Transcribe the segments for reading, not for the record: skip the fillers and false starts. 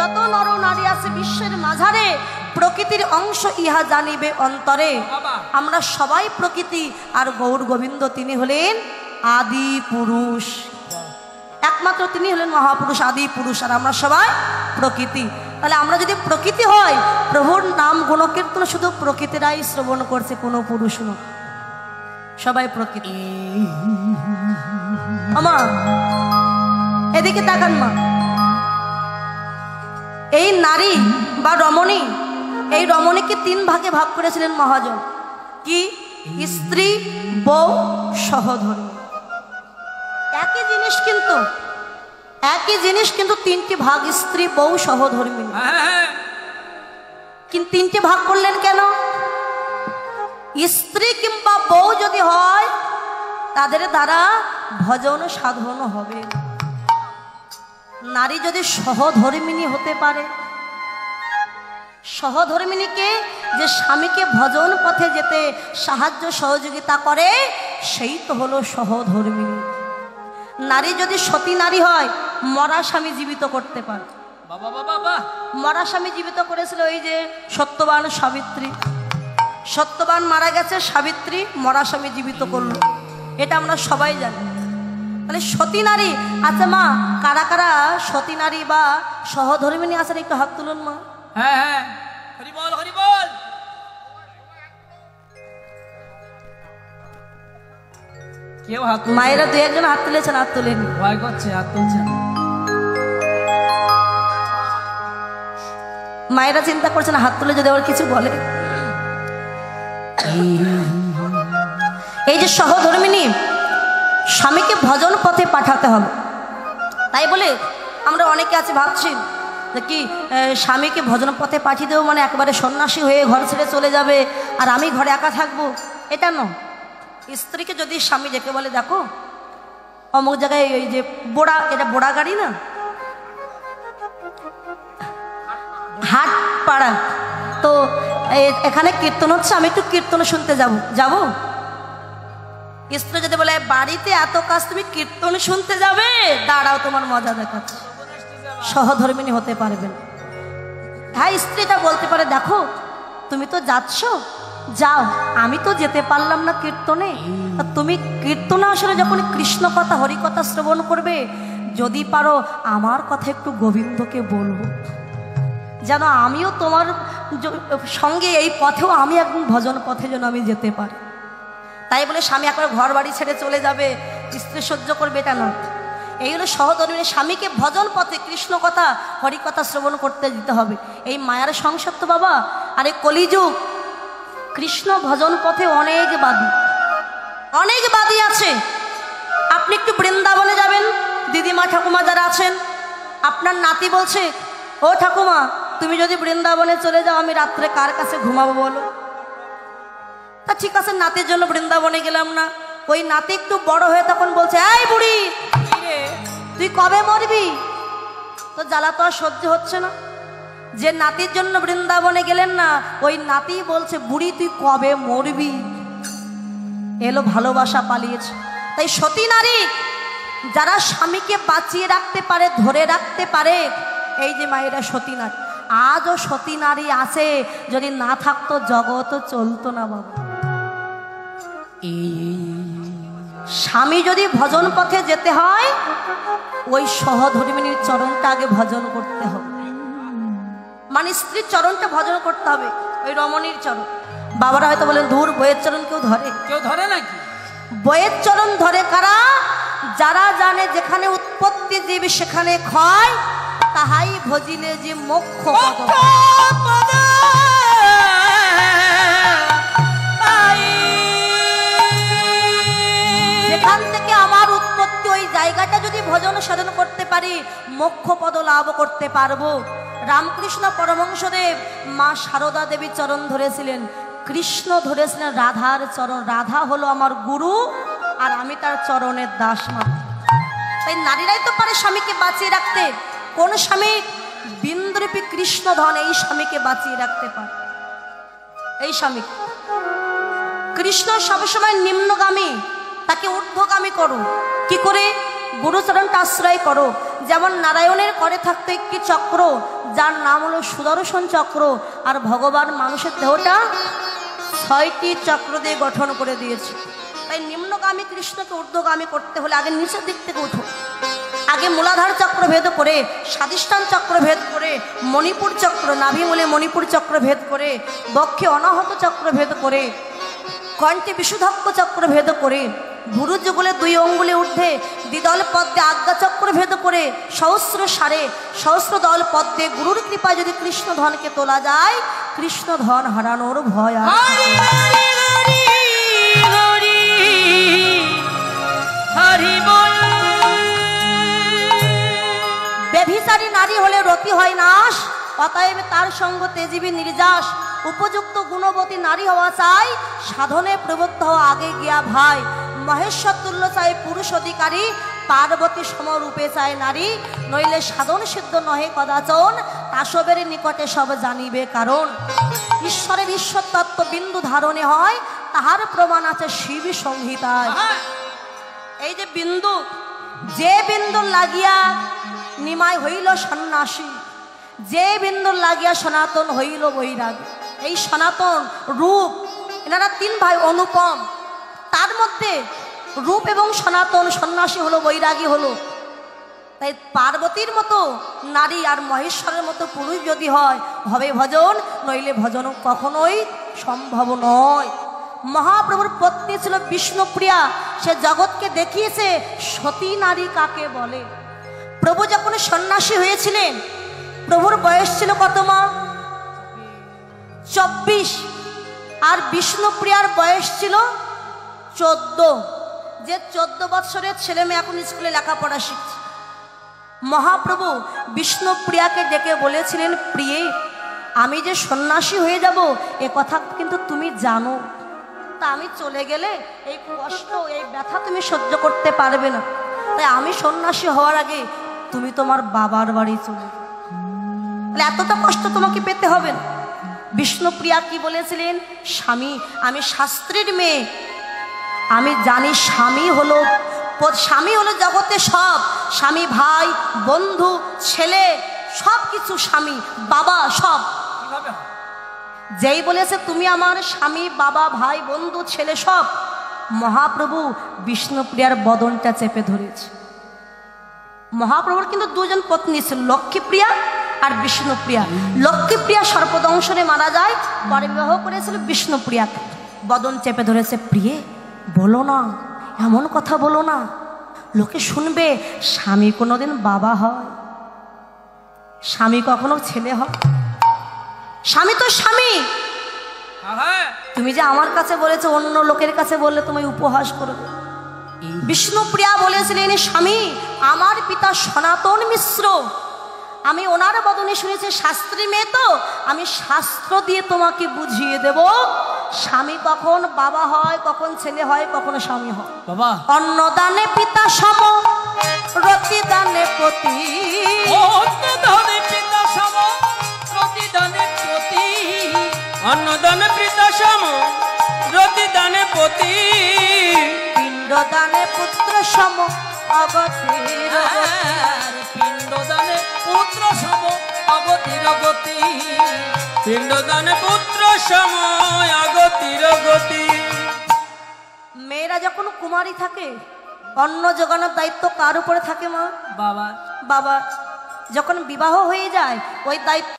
যত নর নারী আছে বিশ্বের মাঝারে প্রকৃতির অংশ ইহা জানিবে অন্তরে। আমরা সবাই প্রকৃতি, আর গৌর গোবিন্দ তিনি হলেন আদি পুরুষ, একমাত্র তিনি হলেন মহাপুরুষ, আদি পুরুষ, আর আমরা সবাই প্রকৃতি। তাহলে আমরা যদি প্রকৃতি হয়, প্রভুর নাম গুণকীর্তন শুধু প্রকৃতিরাই শ্রবণ করছে, কোনো পুরুষ নয়, সবাই প্রকৃতি। আমা এদিকে তাকান মা, এই নারী বা রমণী, এই রমণীকে তিন ভাগে ভাগ করেছিলেন মহাজন। কি? স্ত্রী, বউ, সহধর্মী। একই জিনিস কিন্তু, একই জিনিস কিন্তু তিনটি ভাগ, স্ত্রী, বউ, সহধর্মী। কিন্তু তিনটি ভাগ করলেন কেন? স্ত্রী কিংবা বউ যদি হয়, তাদের দ্বারা ভজন সাধন হবে। নারী যদি সহধর্মিণী হতে পারে, সহধর্মিণীকে যে স্বামীকে ভজন পথে যেতে সাহায্য সহযোগিতা করে, সেই তো হলো সহধর্মিণী। নারী যদি সতী নারী হয়, মরা স্বামী জীবিত করতে পারে। মরা স্বামী জীবিত করেছিল ওই যে সত্যবান সাবিত্রী। সত্যবান মারা গেছে, সাবিত্রী মরা স্বামী জীবিত করলো, এটা আমরা সবাই জানি। তাহলে সতী নারী। আচ্ছা মা, কারা কারা সতী নারী বা সহধর্মিণী আছেন একটু হাত তুলুন মা। হ্যাঁ হ্যাঁ, হরি বল হরি বল। কেউ হাত, মায়েরা দুই একজন হাত তুলেছেন, হাত তুলেন, ভয় করছে, হাত তুলছেন। মায়েরা চিন্তা করছেন হাত তুলে যদি আবার কিছু বলে। এই যে সহধর্মিণী, স্বামীকে ভজন পথে পাঠাতে হবে। তাই বলে আমরা অনেকে আছে ভাবছি যে কি স্বামীকে ভজন পথে পাঠিয়ে দেবো মানে একেবারে সন্ন্যাসী হয়ে ঘর ছেড়ে চলে যাবে আর আমি ঘরে একা থাকবো, এটা নয়। স্ত্রীকে যদি স্বামী ডেকে বলে, দেখো অমুক জায়গায় ওই যে বোড়া, এটা বোড়া গাড়ি না, হাট পাড়া, তো এখানে কীর্তন হচ্ছে, আমি একটু কীর্তন শুনতে যাব। স্ত্রী যদি বলে বাড়িতে এত কাজ, তুমি কীর্তন শুনতে যাবে, দাঁড়াও তোমার মজা দেখাচ্ছে, সহধর্মিণী হতে পারবেন। হ্যাঁ, স্ত্রীটা বলতে পারে, দেখো তুমি তো যাচ্ছ, যাও, আমি তো যেতে পারলাম না কীর্তনে, তুমি কীর্তনে আসলে যখন কৃষ্ণ কথা হরি কথা শ্রবণ করবে, যদি পারো আমার কথা একটু গোবিন্দকে বলবো, যেন আমিও তোমার সঙ্গে এই পথেও আমি একদম ভজন পথে যেন আমি যেতে পারি। তাই বলে স্বামী একবার ঘর বাড়ি ছেড়ে চলে যাবে, স্ত্রী সহ্য করবে, এটা নয়। এই হলো সহধর্মিণী। স্বামীকে ভজন পথে কৃষ্ণ কথা হরি কথা শ্রবণ করতে দিতে হবে। এই মায়ার সংসার তো বাবা, আর এই কলিযুগ, কৃষ্ণ ভজন পথে অনেক বাদী, অনেক বাদী আছে। আপনি একটু বৃন্দাবনে যাবেন, দিদিমা ঠাকুমা যারা আছেন, আপনার নাতি বলছে, ও ঠাকুমা তুমি যদি বৃন্দাবনে চলে যাও, আমি রাত্রে কার কাছে ঘুমাবো বলো? তা ঠিক আছে, নাতির জন্য বৃন্দাবনে গেলাম না। ওই নাতি একটু বড় হয়ে তখন বলছে, এই বুড়ি তুই কবে মরবি? তো জ্বালা তো আর সহ্য হচ্ছে না। যে নাতির জন্য বৃন্দাবনে গেলেন না, ওই নাতি বলছে, বুড়ি তুই কবে মরবি? এলো ভালোবাসা পালিয়েছে। তাই সতী নারী যারা স্বামীকে বাঁচিয়ে রাখতে পারে, ধরে রাখতে পারে, এই যে মায়েরা সতী নারী। আজও সতী নারী আছে, যদি না থাকতো জগৎ চলতো না বাবা। স্বামী যদি ভজন পথে যেতে হয়, ওই সহধর্মিণীর চরণটা আগে ভজন করতে হবে, মানে স্ত্রীর চরণটা ভজন করতে হবে, ওই রমণীর চরণ। বাবারা হয়তো বলেন, ধুর বইয়ের চরণ কেউ ধরে? কেউ ধরে নাকি? বইয়ের চরণ ধরে কারা? যারা জানে যেখানে উৎপত্তি জীব সেখানে ক্ষয়, তাহাই ভজিলে যে মোক্ষ পদ। যেখান থেকে আমার উৎপত্তি, ওই জায়গাটা যদি ভজন সাধন করতে পারি, মোক্ষ পদ লাভ করতে পারবো। রামকৃষ্ণ পরমহংসদেব মা সারদা দেবীর চরণ ধরেছিলেন, কৃষ্ণ ধরেছিলেন রাধার চরণ। রাধা হলো আমার গুরু, আর আমি তার চরণের দাস মাত্র। তাই নারীরাই তো পারে স্বামীকে বাঁচিয়ে রাখতে। কোন স্বামী? বিন্দুরূপী কৃষ্ণ ধন এই স্বামীকে বাঁচিয়ে রাখতে পারে। এই স্বামী কৃষ্ণ সবসময় নিম্নগামী, তাকে ঊর্ধ্বগামী করো। কি করে? গুরুচরণটা আশ্রয় করো। যেমন নারায়ণের করে থাকতো একটি চক্র, যার নাম হলো সুদর্শন চক্র, আর ভগবান মানুষের দেহটা 6টি চক্র দিয়ে গঠন করে দিয়েছে। তাই নিম্নগামী কৃষ্ণকে ঊর্ধ্বগামী করতে হলে আগে নিচের দিক থেকে উঠো। আগে মূলাধার চক্র ভেদ করে, স্বাধিষ্ঠান চক্র ভেদ করে, মণিপুর চক্র, নাভিমূলে মণিপুর চক্র ভেদ করে, বক্ষে অনাহত চক্র ভেদ করে, কণ্ঠে বিশুদ্ধক্ষ চক্র ভেদ করে, ভুরু যুগলে 2 অঙ্গুলে ঊর্ধ্বে দ্বিদল পদ্মে আজ্ঞা চক্র ভেদ করে, সহস্র সারে সহস্র দল পদ্মে গুরুর কৃপায় যদি কৃষ্ণ ধনকে তোলা যায়, কৃষ্ণ ধন হারানোর ভয় আর বেভিচারী নারী হলে রতি হয় নাশ, অতএব তার সঙ্গ তেজিবি নির্যাস। উপযুক্ত গুণবতী নারী হওয়া চাই, সাধনে প্রবৃত্ত হওয়া আগে গিয়া ভাই। মহেশ্বর তুল্য চাই পুরুষ অধিকারী, পার্বতী সমরূপে চায় নারী। নইলে সাধন সিদ্ধ নহে কদাচন, তাসবের নিকটে সব জানিবে কারণ। ঈশ্বরের ঈশ্বর তত্ত্ব বিন্দু ধারণে হয়, তাহার প্রমাণ আছে শিব সংহিতায়। এই যে বিন্দু, যে বিন্দু লাগিয়া নিমাই হইল সন্ন্যাসী, যে বিন্দু লাগিয়া সনাতন হইল বৈরাগী। এই সনাতন রূপ, এনারা 3 ভাই অনুপম, তার মধ্যে রূপ এবং সনাতন সন্ন্যাসী হলো, বৈরাগী হলো। তাই পার্বতীর মতো নারী আর মহেশ্বরের মতো পুরুষ যদি হয়, হবে ভজন, নইলে ভজন কখনোই সম্ভব নয়। মহাপ্রভুর পত্নী ছিল বিষ্ণুপ্রিয়া, সে জগৎকে দেখিয়েছে সতী নারী কাকে বলে। প্রভু যখন সন্ন্যাসী হয়েছিলেন, প্রভুর বয়স ছিল কত মা? 24। আর বিষ্ণুপ্রিয়ার বয়স ছিল 14। যে 14 বৎসরের ছেলে মেয়ে এখন স্কুলে লেখাপড়া শিখছে। মহাপ্রভু বিষ্ণুপ্রিয়াকে ডেকে বলেছিলেন, প্রিয়ে, আমি যে সন্ন্যাসী হয়ে যাব এ কথা কিন্তু তুমি জানো। তা আমি চলে গেলে এই কষ্ট, এই ব্যথা তুমি সহ্য করতে পারবে না। তাই আমি সন্ন্যাসী হওয়ার আগে তুমি তোমার বাবার বাড়ি চলে যাও। এতটা কষ্ট তোমাকে পেতে হবে না। বিষ্ণুপ্রিয়া কি বলেছিলেন? স্বামী, আমি শাস্ত্রীর মেয়ে, আমি জানি স্বামী হলো জগতে সব। স্বামী, ভাই, বন্ধু, ছেলে, সব কিছু স্বামী, বাবা, সব। যেই বলেছে তুমি আমার স্বামী, বাবা, ভাই, বন্ধু, ছেলে, সব, মহাপ্রভু বিষ্ণুপ্রিয়ার বদনটা চেপে ধরেছে। মহাপ্রভুর কিন্তু 2 জন পত্নী ছিল, লক্ষ্মীপ্রিয়া আর বিষ্ণুপ্রিয়া। লক্ষ্মীপ্রিয়া সর্পদংশনে মারা যায়, পরে বিবাহ করেছিল বিষ্ণুপ্রিয়াকে। বদন চেপে ধরেছে, প্রিয়ে বলো না, এমন কথা বলো না, লোকে শুনবে। স্বামী কোনোদিন বাবা হয়? স্বামী কখনো ছেলে হয়? স্বামী তো স্বামী। তুমি যে আমার কাছে বলেছো, অন্য লোকের কাছে বললে তোমায় উপহাস করবে। বিষ্ণুপ্রিয়া বলেছিলেন, স্বামী, আমার পিতা সনাতন মিশ্র, আমি ওনার বদনে শুনেছি শাস্ত্রী মেয়ে, তো আমি শাস্ত্র দিয়ে তোমাকে বুঝিয়ে দেব স্বামী কখন বাবা হয়, কখন ছেলে হয়, কখন স্বামী হয়। বাবা, অন্নদানে পিতা সম, রতিদানে পতি। অন্নদানে পিতা সম, রতিদানে পতি। অন্নদানে পিতা সম, রতিদানে পতি। পিণ্ডদানে পুত্র সম, অগতির পিণ্ডদানে পুত্র সম, অগতির গতি। পিণ্ডদানে পুত্র সম, অগতির গতি। মেয়েরা যখন কুমারী থাকে, অন্ন জোগানোর দায়িত্ব কার উপরে থাকে মা? বাবা। বাবা। যখন বিবাহ হয়ে যায়, ওই দায়িত্ব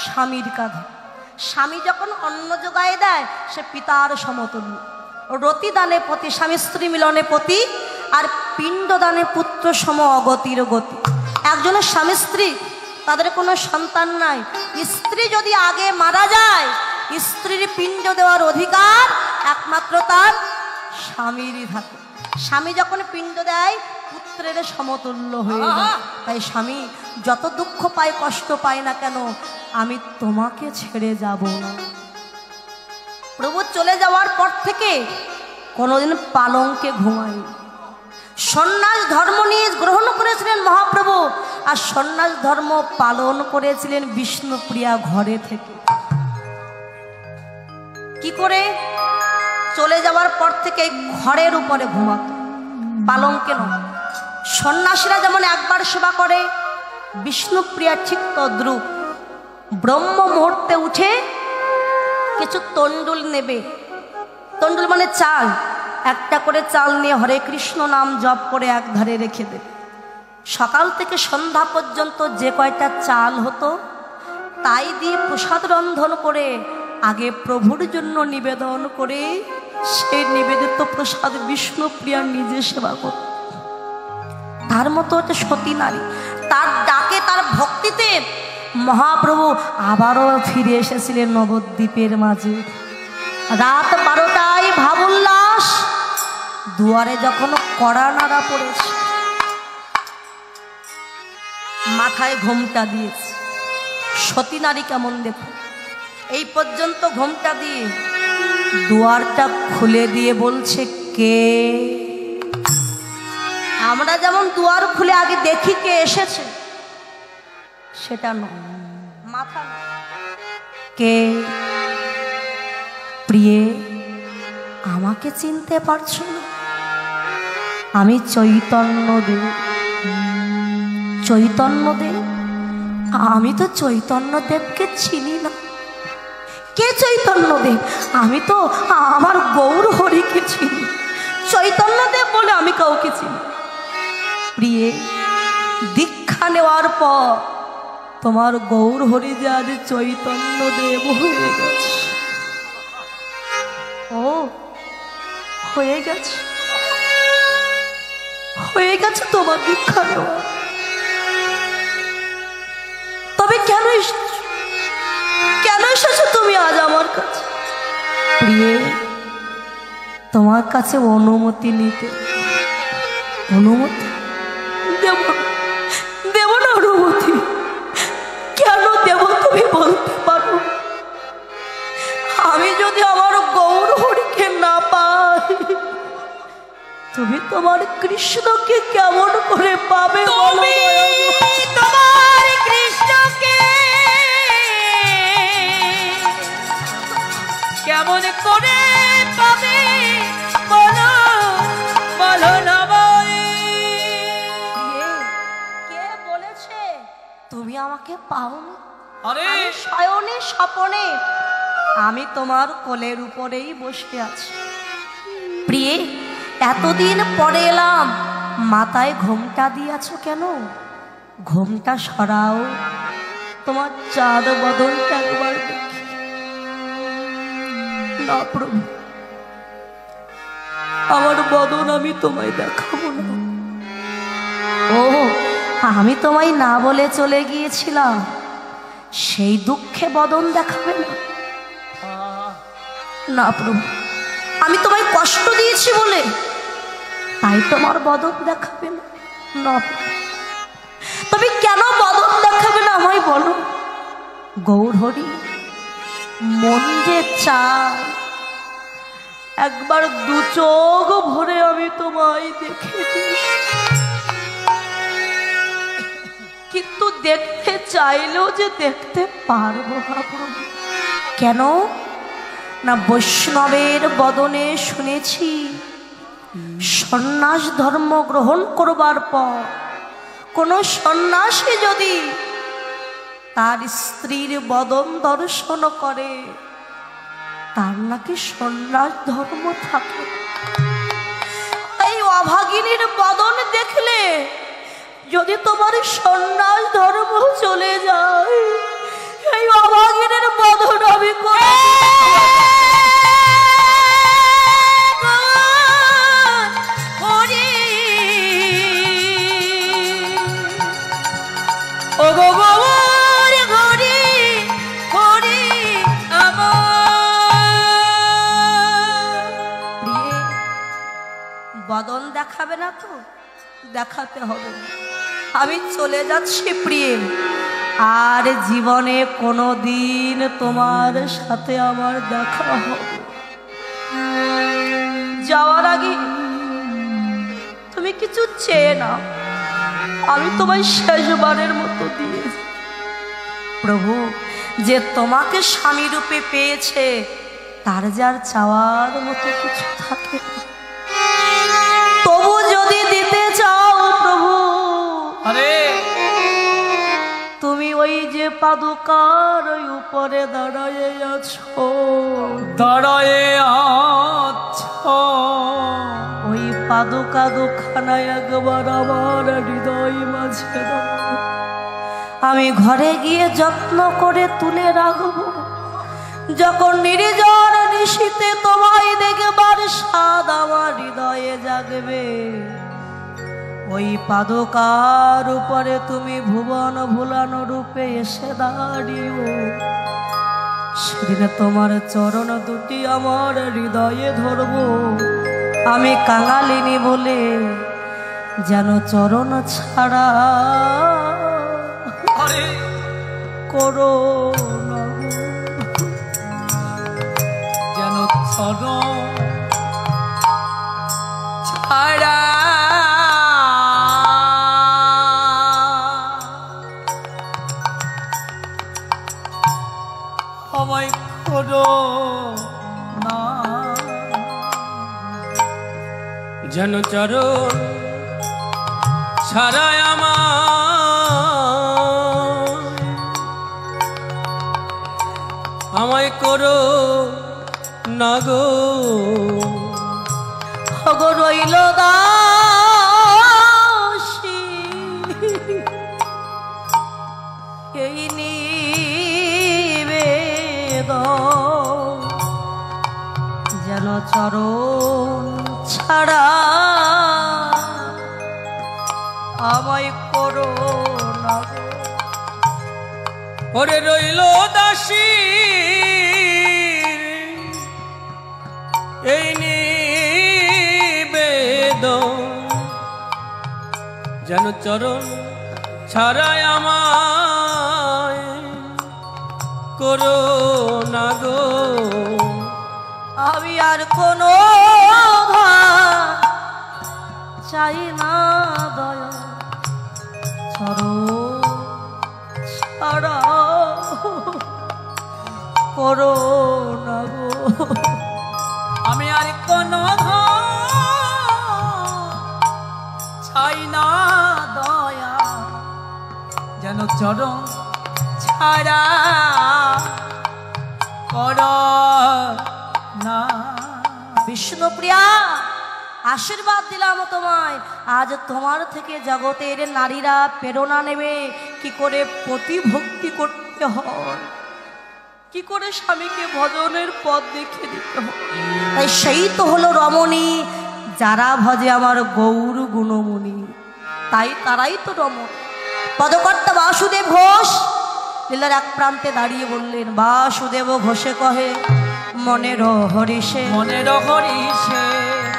স্বামীর কাঁধে। স্বামী যখন অন্ন জোগায় দেয়, সে পিতার সমতুল্য। রতিদানে পতি, স্বামী স্ত্রী মিলনে পতি, আর পিণ্ডদানে পুত্র সম, অগতির গতি। একজনের স্বামী স্ত্রী, তাদের কোনো সন্তান নাই, স্ত্রী যদি আগে মারা যায়, স্ত্রীর পিণ্ড দেওয়ার অধিকার একমাত্র তার স্বামীরই থাকে। স্বামী যখন পিণ্ড দেয়, পুত্রের সমতুল্য হয়ে যায়। তাই স্বামী যত দুঃখ পায়, কষ্ট পায় না কেন, আমি তোমাকে ছেড়ে যাব না। প্রভু চলে যাওয়ার পর থেকে কোনোদিন পালঙ্কে ঘুমাই। সন্ন্যাস ধর্ম নিয়ে গ্রহণ করেছিলেন মহাপ্রভু, আর সন্ন্যাস ধর্ম পালন করেছিলেন বিষ্ণুপ্রিয়া ঘরে থেকে। কি করে? চলে যাওয়ার পর থেকে ঘরের উপরে ঘুমাতো, পালঙ্কে নয়। সন্ন্যাসীরা যেমন একবার সেবা করে, বিষ্ণুপ্রিয়া ঠিক তদ্রূপ ব্রহ্ম মুহূর্তে উঠে কিছু তন্ডুল নেবে। তন্ডুল মানে চাল, একটা করে চাল নিয়ে হরে কৃষ্ণ নাম জপ করে এক ধারে রেখে দেবে। সকাল থেকে সন্ধ্যা পর্যন্ত যে কয়টা চাল হতো তাই দিয়ে প্রসাদ রন্ধন করে আগে প্রভুর জন্য নিবেদন করে সেই নিবেদিত প্রসাদ বিষ্ণুপ্রিয়া নিজে সেবা করত। তার মতো একটা সতী নারী, তার ডাকে তার ভক্তিতে মহাপ্রভু আবারও ফিরে এসেছিলেন নবদ্বীপের মাঝে। রাত 12টায় ভাবোল্লাস, দুয়ারে যখন কড়া নাড়া পড়েছে, মাথায় ঘোমটা দিয়েছে। সতী নারী কেমন দেখো, এই পর্যন্ত ঘোমটা দিয়ে দুয়ারটা খুলে দিয়ে বলছে কে। আমরা যেমন দুয়ার খুলে আগে দেখি কে এসেছে, সেটা নয়, মাথা কে। প্রিয়ে, আমাকে চিনতে পারছো না? আমি চৈতন্যদেব। চৈতন্যদেব? আমি তো চৈতন্যদেবকে চিনি না। কে চৈতন্যদেব? আমি তো আমার গৌর হরিকে চিনি। চৈতন্যদেব বলে আমি কাউকে চিনি। প্রিয়ে, দীক্ষা নেওয়ার পর তোমার গৌর হরি যে আজ চৈতন্যদেব হয়ে গেছে। ও হয়ে গেছে, হয়ে গেছে তোমার দীক্ষা নেওয়া। তবে কেন এসেছো, কেন এসেছো তুমি আজ আমার কাছে? প্রিয়ে, তোমার কাছে অনুমতি নিতে। অনুমতি দেব? দেব না অনুমতি? কেন দেব তুমি বলতে পারো? আমি যদি আমার গৌর হরিকে না পাই, তুমি তোমার কৃষ্ণকে কেমন করে পাবে? তুমি তোমার কৃষ্ণকে কেমন করে পাবে বলো, বলো না বলে। কে বলেছে তুমি আমাকে পাওনি? আরে আমি শয়নে স্বপনে আমি তোমার কোলের উপরেই বসে আছি। প্রিয়ে, এতদিন পরে এলাম, মাথায় ঘোমটা দিয়েছ কেন? ঘোমটা সরাও, তোমার চাঁদ বদনটা একবার দেখি। না প্রভু, আমার বদন আমি তোমায় দেখাবো না। ও, আমি তোমায় না বলে চলে গিয়েছিলাম, সেই দুঃখে বদন দেখাবে না? না প্রভু, আমি তোমায় কষ্ট দিয়েছি বলে তাই তোমার বদন দেখাবে না? না। তবে কেন বদন দেখাবে না আমায় বলো? গৌর হরি মন যে চায় একবার দু চোখ ভরে আমি তোমায় দেখে দিই, কিন্তু দেখতে চাইলেও যে দেখতে পারবো না প্রভু। কেন না, বৈষ্ণবের বদনে শুনেছি সন্ন্যাস ধর্ম গ্রহণ করবার পর কোন সন্ন্যাসী যদি তার স্ত্রীর বদন দর্শন করে, তার নাকি সন্ন্যাস ধর্ম থাকে। এই অভাগিনীর বদন দেখলে যদি তোমার সন্ন্যাস ধর্ম চলে যায়, এই অভাগিনীর বদন আমি করে বদন দেখাবে না তো? দেখাতে হবে। আমি চলে যাচ্ছি প্রিয়ে, আর জীবনে কোনো দিন তোমার সাথে আমার দেখা হবে। যাওয়ার আগে তুমি কিছু চেয়ে না, আমি তোমায় শেষবারের মতো দিয়ে। প্রভু, যে তোমাকে স্বামী রূপে পেয়েছে তার যার চাওয়ার মতো কিছু থাকে না। তবু যদি দিতে চাও প্রভু, আরে তুমি ওই যে পাদুকার ওই উপরে দাঁড়ায়ে আছো, দাঁড়ায়ে আছো, ওই পাদুকা দুখানায় একবার আমার হৃদয় মাঝে দাও। আমি ঘরে গিয়ে যত্ন করে তুলে রাখবো, যখন নির্জন নিশীতে তোমায় দেখবার স্বাদ আমার হৃদয়ে জাগবে। ওই পাদুকার উপরে তুমি ভুবন ভুলানো রূপে এসে দাঁড়িও, সেদিনে তোমার চরণ দুটি আমার হৃদয়ে ধরবো। আমি কাঙালিনী বলে যেন চরণ ছাড়া আরে করো না গো। যেন চরণ ছাড়া আমায় করো না, যেন চরণ ছাড়া আমায় করো না গো। গো রইল দাসী এই নিবেদন, যেন চরণ ছাড়া আমায় করো না গো। ওরে রইল দাসী এই নিবেদন, যেন চরণ ছাড়াই আমায় করো না গো। আমি আর কোনো চাই না দয়া, চরণ ছাড়া করো না গো। আমি আর কোনো চাই না দয়া, যেন চরণ ছাড়া করো না। বিষ্ণুপ্রিয়া, আশীর্বাদ দিলাম তোমায়, আজ তোমার থেকে জগতের নারীরা প্রেরণা নেবে কি করে প্রতিভক্তি করতে হয়, কি করে স্বামীকে ভজনের পথ দেখিয়ে দিতে হয়। তাই সেই তো হলো রমণী, যারা ভজে আমার গৌর গুণমণি, তাই তারাই তো রমণ। পদকর্তা বাসুদেব ঘোষ লীলার এক প্রান্তে দাঁড়িয়ে বললেন, বাসুদেব ঘোষে কহে মনের হরিষে, মনের হরিষে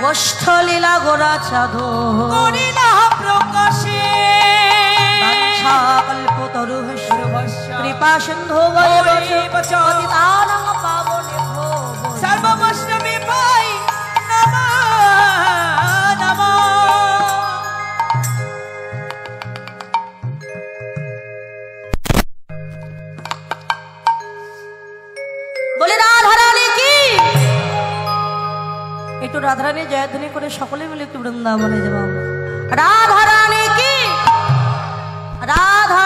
গোষ্ঠ লীলা গোরা চাঁদো করি না প্রকাশে, কল্পতরু কৃপা সিন্ধু পাবনে সর্ববৈষ্ণবী ভাই নমঃ নমঃ। বলে রাধারানী কি, একটু রাধারানী জয়ধ্বনি করে সকলে মিলে একটু বৃন্দাবনে যাব। রাধারানী কি, রাধা